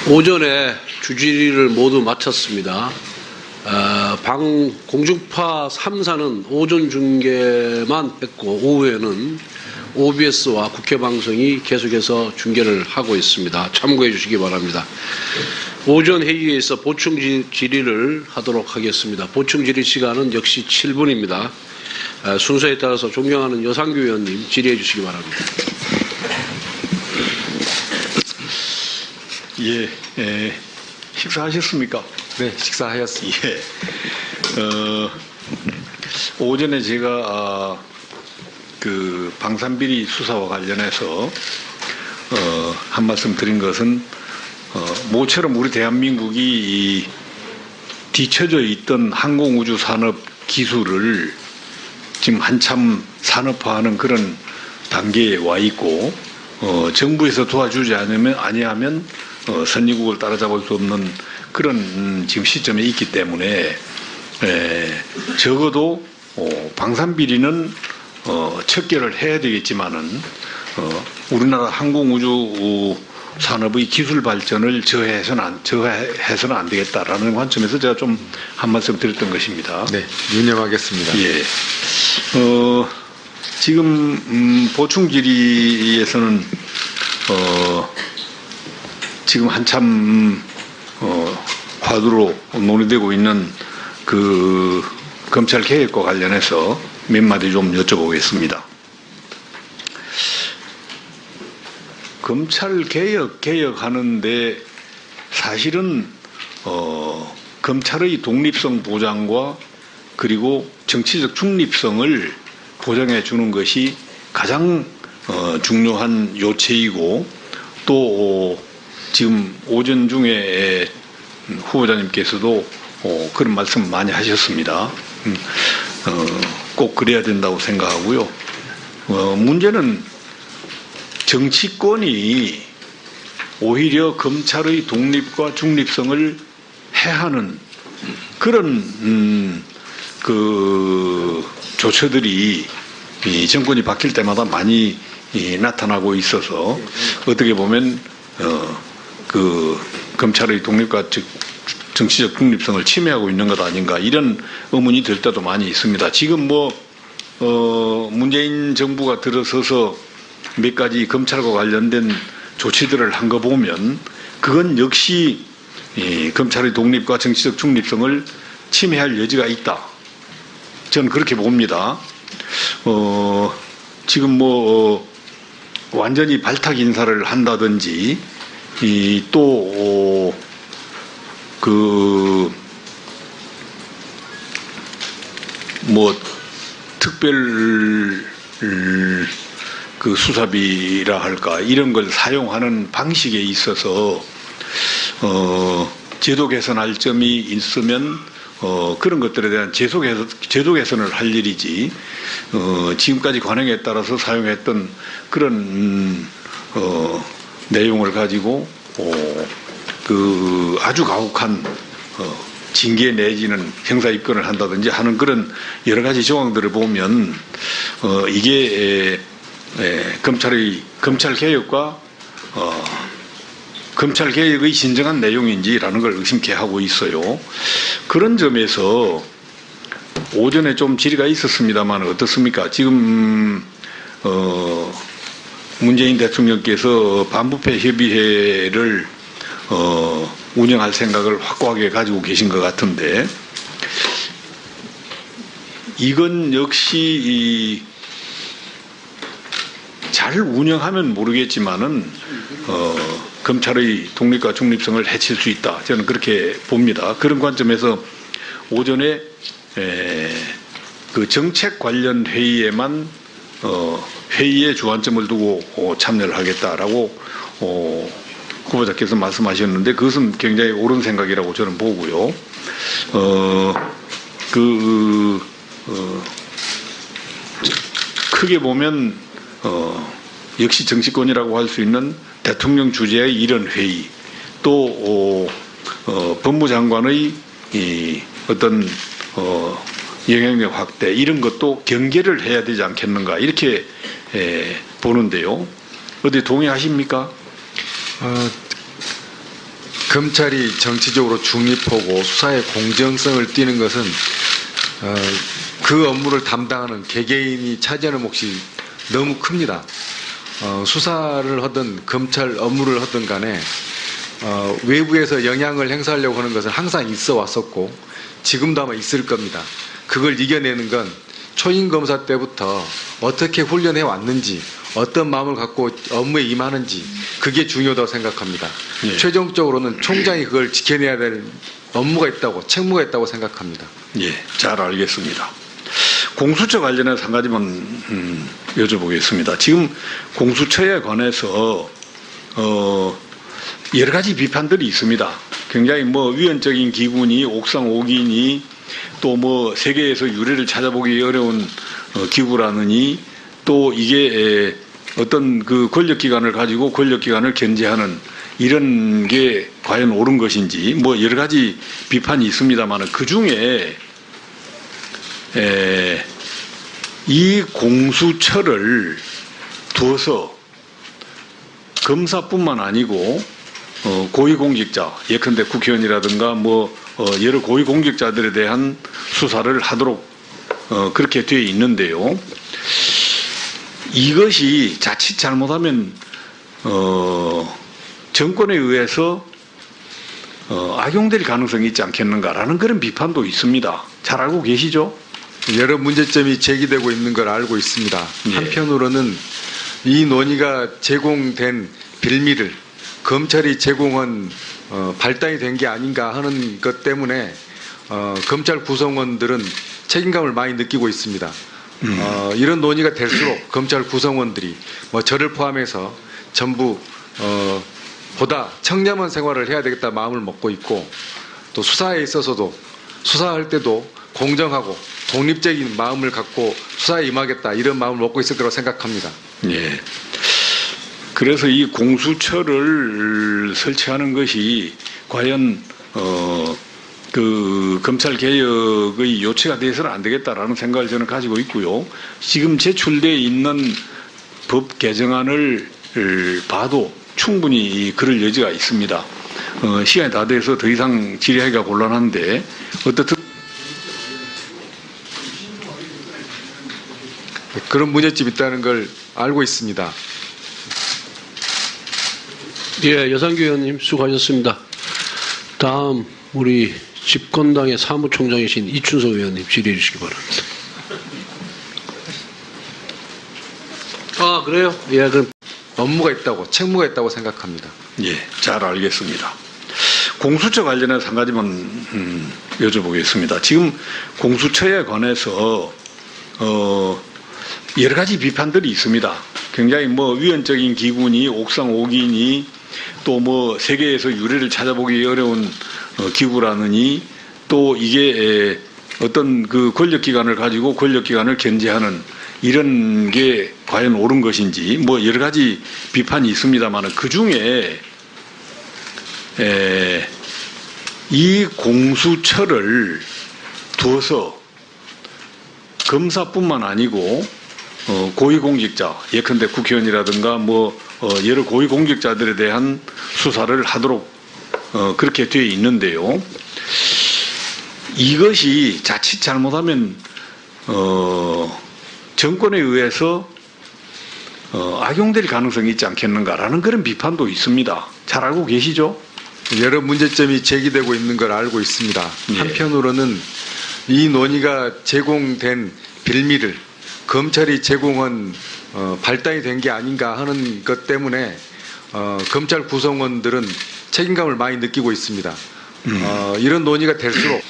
오전에 주질의를 모두 마쳤습니다. 공중파 3사는 오전 중계만 뺐고 오후에는 OBS와 국회방송이 계속해서 중계를 하고 있습니다. 참고해 주시기 바랍니다. 오전 회의에서 보충 질의를 하도록 하겠습니다. 보충 질의 시간은 역시 7분입니다. 순서에 따라서 존경하는 여상규 의원님 질의해 주시기 바랍니다. 식사하셨습니까? 네, 식사하였습니다. 오전에 제가 그 방산비리 수사와 관련해서 한 말씀 드린 것은 모처럼 우리 대한민국이 뒤처져 있던 항공우주 산업 기술을 지금 한참 산업화하는 그런 단계에 와 있고 정부에서 도와주지 아니하면 선진국을 따라잡을 수 없는 그런 지금 시점에 있기 때문에 적어도 방산비리는 척결을 해야 되겠지만은 우리나라 항공우주 산업의 기술 발전을 저해해서는 안 되겠다라는 관점에서 제가 좀 한 말씀 드렸던 것입니다. 네, 유념하겠습니다. 예. 지금 보충 질의에서는 지금 한참 화두로 논의되고 있는 그 검찰 개혁과 관련해서 몇 마디 좀 여쭤보겠습니다. 검찰 개혁하는데 사실은 검찰의 독립성 보장과 그리고 정치적 중립성을 보장해 주는 것이 가장 중요한 요체이고 또 지금 오전 중에 후보자님께서도 그런 말씀 많이 하셨습니다. 꼭 그래야 된다고 생각하고요. 문제는 정치권이 오히려 검찰의 독립과 중립성을 해하는 그런 그 조처들이 이 정권이 바뀔 때마다 많이 나타나고 있어서 어떻게 보면 그 검찰의 독립과 정치적 중립성을 침해하고 있는 것 아닌가 이런 의문이 들 때도 많이 있습니다. 지금 문재인 정부가 들어서서 몇 가지 검찰과 관련된 조치들을 한 거 보면 그건 역시 검찰의 독립과 정치적 중립성을 침해할 여지가 있다. 저는 그렇게 봅니다. 지금 완전히 발탁 인사를 한다든지 또 특별 그 수사비라 할까 이런 걸 사용하는 방식에 있어서 제도 개선할 점이 있으면 그런 것들에 대한 제도 개선을 할 일이지 지금까지 관행에 따라서 사용했던 그런 내용을 가지고 그 아주 가혹한 징계 내지는 형사 입건을 한다든지 하는 그런 여러 가지 조항들을 보면 이게 검찰 개혁과 검찰 개혁의 진정한 내용인지라는 걸 의심케 하고 있어요. 그런 점에서 오전에 좀 질의가 있었습니다만 어떻습니까? 지금 문재인 대통령께서 반부패 협의회를 운영할 생각을 확고하게 가지고 계신 것 같은데 이건 역시 잘 운영하면 모르겠지만은 검찰의 독립과 중립성을 해칠 수 있다. 저는 그렇게 봅니다. 그런 관점에서 오전에 그 정책 관련 회의에만 회의에 주안점을 두고 참여를 하겠다라고 후보자께서 말씀하셨는데 그것은 굉장히 옳은 생각이라고 저는 보고요. 크게 보면 역시 정치권이라고 할 수 있는 대통령 주재의 이런 회의 또 법무장관의 어떤 영향력 확대 이런 것도 경계를 해야 되지 않겠는가 이렇게 보는데요. 어디 동의하십니까? 검찰이 정치적으로 중립하고 수사의 공정성을 띠는 것은 그 업무를 담당하는 개개인이 차지하는 몫이 너무 큽니다. 수사를 하든 검찰 업무를 하든 간에 외부에서 영향을 행사하려고 하는 것은 항상 있어 왔었고 지금도 아마 있을 겁니다. 그걸 이겨내는 건 초임 검사 때부터 어떻게 훈련해 왔는지, 어떤 마음을 갖고 업무에 임하는지, 그게 중요하다고 생각합니다. 예. 최종적으로는 총장이 그걸 지켜내야 될 업무가 있다고, 책무가 있다고 생각합니다. 예, 잘 알겠습니다. 공수처 관련해서 한 가지만 여쭤보겠습니다. 지금 공수처에 관해서 여러 가지 비판들이 있습니다. 굉장히 위헌적인 기구니 옥상 5기니 또 세계에서 유례를 찾아보기 어려운 기구라느니 또 이게 어떤 그 권력기관을 가지고 권력기관을 견제하는 이런 게 과연 옳은 것인지 여러 가지 비판이 있습니다만 그 중에 이 공수처를 두어서 검사뿐만 아니고 고위공직자, 예컨대 국회의원이라든가 여러 고위공직자들에 대한 수사를 하도록 그렇게 되어 있는데요. 이것이 자칫 잘못하면 정권에 의해서 악용될 가능성이 있지 않겠는가라는 그런 비판도 있습니다. 잘 알고 계시죠? 여러 문제점이 제기되고 있는 걸 알고 있습니다. 예. 한편으로는 이 논의가 제공된 빌미를 검찰이 제공한 발단이 된 게 아닌가 하는 것 때문에 검찰 구성원들은 책임감을 많이 느끼고 있습니다. 이런 논의가 될수록 검찰 구성원들이 저를 포함해서 전부 보다 청렴한 생활을 해야 되겠다 마음을 먹고 있고 또 수사에 있어서도 수사할 때도 공정하고 독립적인 마음을 갖고 수사에 임하겠다 이런 마음을 먹고 있을 거라고 생각합니다. 예. 그래서 이 공수처를 설치하는 것이 과연 그 검찰 개혁의 요체가 돼서는 안 되겠다라는 생각을 저는 가지고 있고요. 지금 제출되어 있는 법 개정안을 봐도 충분히 그럴 여지가 있습니다. 시간이 다 돼서 더 이상 질의하기가 곤란한데 어떻든 그런 문제점이 있다는 걸 알고 있습니다. 예, 여상규 의원님 수고하셨습니다. 다음 우리 집권당의 사무총장이신 이춘석 의원님 질의해 주시기 바랍니다. 아, 그래요? 예, 그럼 업무가 있다고, 책무가 있다고 생각합니다. 예, 잘 알겠습니다. 공수처 관련해서 한 가지만 여쭤보겠습니다. 지금 공수처에 관해서 여러 가지 비판들이 있습니다. 굉장히 위헌적인 기구니 옥상 5기니 또 세계에서 유례를 찾아보기 어려운 기구라느니 또 이게 어떤 그 권력기관을 가지고 권력기관을 견제하는 이런 게 과연 옳은 것인지 여러 가지 비판이 있습니다만 그 중에 이 공수처를 두어서 검사뿐만 아니고 고위공직자, 예컨대 국회의원이라든가 여러 고위공직자들에 대한 수사를 하도록 그렇게 되어 있는데요. 이것이 자칫 잘못하면 정권에 의해서 악용될 가능성이 있지 않겠는가라는 그런 비판도 있습니다. 잘 알고 계시죠? 여러 문제점이 제기되고 있는 걸 알고 있습니다. 예. 한편으로는 이 논의가 제공된 빌미를 검찰이 제공한 발단이 된 게 아닌가 하는 것 때문에 검찰 구성원들은 책임감을 많이 느끼고 있습니다. 이런 논의가 될수록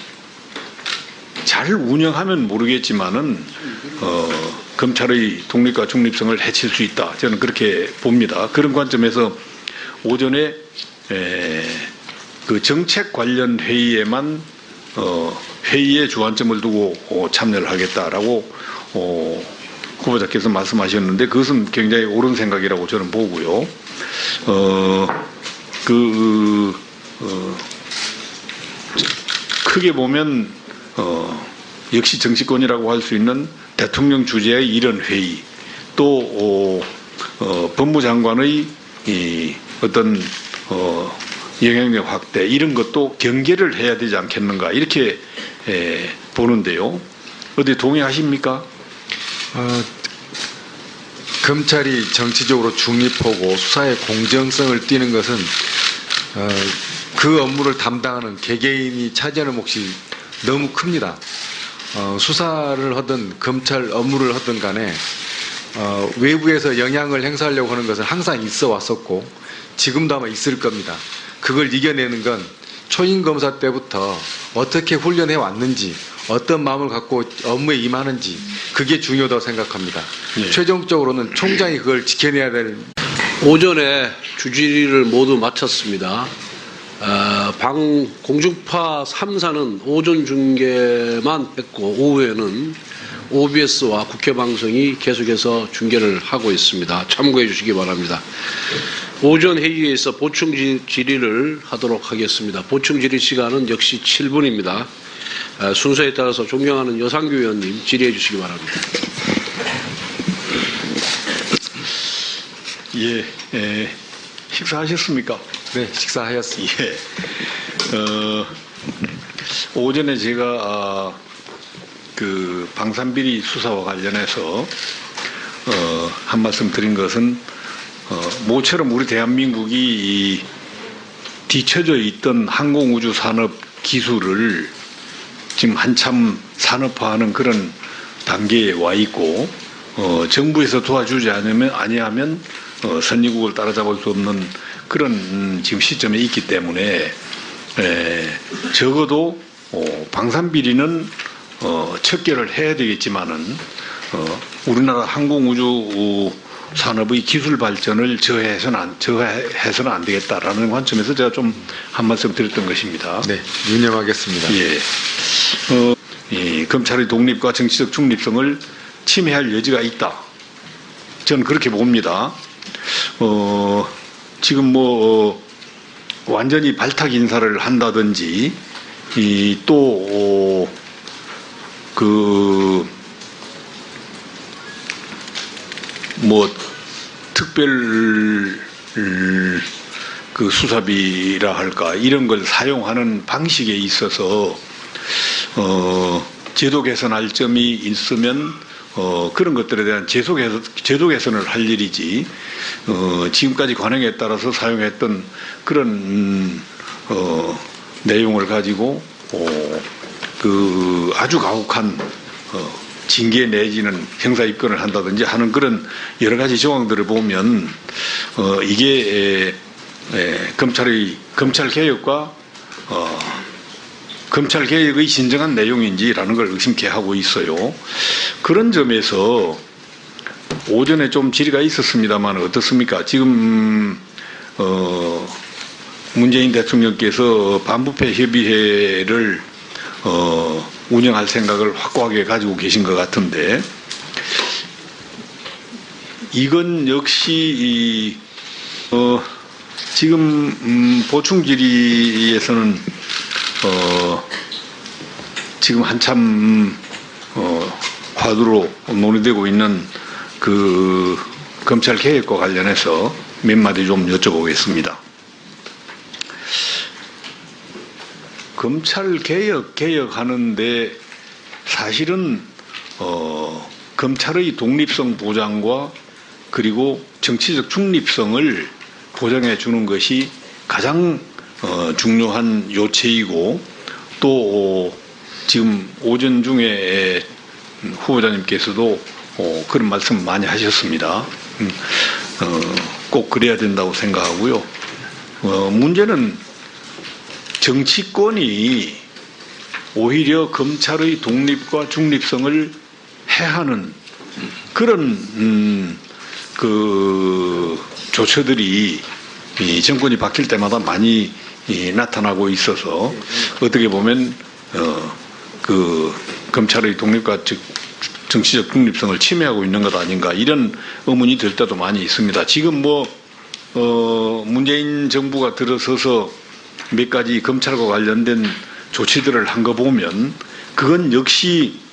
잘 운영하면 모르겠지만은 검찰의 독립과 중립성을 해칠 수 있다. 저는 그렇게 봅니다. 그런 관점에서 오전에 그 정책 관련 회의에만 회의에 주안점을 두고 참여를 하겠다라고 후보자께서 말씀하셨는데 그것은 굉장히 옳은 생각이라고 저는 보고요. 크게 보면 역시 정치권이라고 할 수 있는 대통령 주재의 이런 회의 또 법무장관의 어떤 영향력 확대 이런 것도 경계를 해야 되지 않겠는가 이렇게 보는데요. 어디 동의하십니까? 검찰이 정치적으로 중립하고 수사의 공정성을 띠는 것은 그 업무를 담당하는 개개인이 차지하는 몫이 너무 큽니다. 수사를 하든 검찰 업무를 하든 간에 외부에서 영향을 행사하려고 하는 것은 항상 있어 왔었고 지금도 아마 있을 겁니다. 그걸 이겨내는 건 초임 검사 때부터 어떻게 훈련해 왔는지 어떤 마음을 갖고 업무에 임하는지 그게 중요하다고 생각합니다. 네. 최종적으로는 총장이 그걸 지켜내야 될. 오전에 주질의를 모두 마쳤습니다. 공중파 3사는 오전 중계만 뺐고 오후에는 OBS와 국회 방송이 계속해서 중계를 하고 있습니다. 참고해 주시기 바랍니다. 오전 회의에서 보충 질의를 하도록 하겠습니다. 보충 질의 시간은 역시 7분입니다. 순서에 따라서 존경하는 여상규 의원님 질의해 주시기 바랍니다. 식사하셨습니까? 네, 식사하였습니다. 예. 오전에 제가 그 방산비리 수사와 관련해서 한 말씀 드린 것은 모처럼 우리 대한민국이 이 뒤처져 있던 항공우주 산업 기술을 지금 한참 산업화하는 그런 단계에 와 있고 정부에서 도와주지 아니하면 선진국을 따라잡을 수 없는 그런 지금 시점에 있기 때문에 적어도 방산비리는 척결을 해야 되겠지만은 우리나라 항공우주 산업의 기술 발전을 저해해서는 안 되겠다라는 관점에서 제가 좀 한 말씀 드렸던 것입니다. 네, 유념하겠습니다. 예. 이 검찰의 독립과 정치적 중립성을 침해할 여지가 있다. 저는 그렇게 봅니다. 지금 완전히 발탁 인사를 한다든지, 특별 그 수사비라 할까 이런 걸 사용하는 방식에 있어서 제도 개선할 점이 있으면 그런 것들에 대한 제도 개선을 할 일이지 지금까지 관행에 따라서 사용했던 그런 내용을 가지고 그 아주 가혹한 징계 내지는 형사 입건을 한다든지 하는 그런 여러 가지 정황들을 보면 이게 검찰 개혁과 검찰 개혁의 진정한 내용인지라는 걸 의심케 하고 있어요. 그런 점에서 오전에 좀 질의가 있었습니다만 어떻습니까? 지금 문재인 대통령께서 반부패 협의회를 운영할 생각을 확고하게 가지고 계신 것 같은데 이건 역시 지금 보충 질의에서는 지금 한참 화두로 논의되고 있는 그 검찰 개혁과 관련해서 몇 마디 좀 여쭤보겠습니다. 검찰 개혁하는데 사실은 검찰의 독립성 보장과 그리고 정치적 중립성을 보장해 주는 것이 가장 중요한 요체이고 또 지금 오전 중에 후보자님께서도 그런 말씀 많이 하셨습니다. 꼭 그래야 된다고 생각하고요. 문제는 정치권이 오히려 검찰의 독립과 중립성을 해하는 그런 그 조처들이 이 정권이 바뀔 때마다 많이 나타나고 있어서 어떻게 보면 그 검찰의 독립과 정치적 중립성을 침해하고 있는 것 아닌가 이런 의문이 들 때도 많이 있습니다. 지금 문재인 정부가 들어서서 몇 가지 검찰과 관련된 조치들을 한 거 보면 그건 역시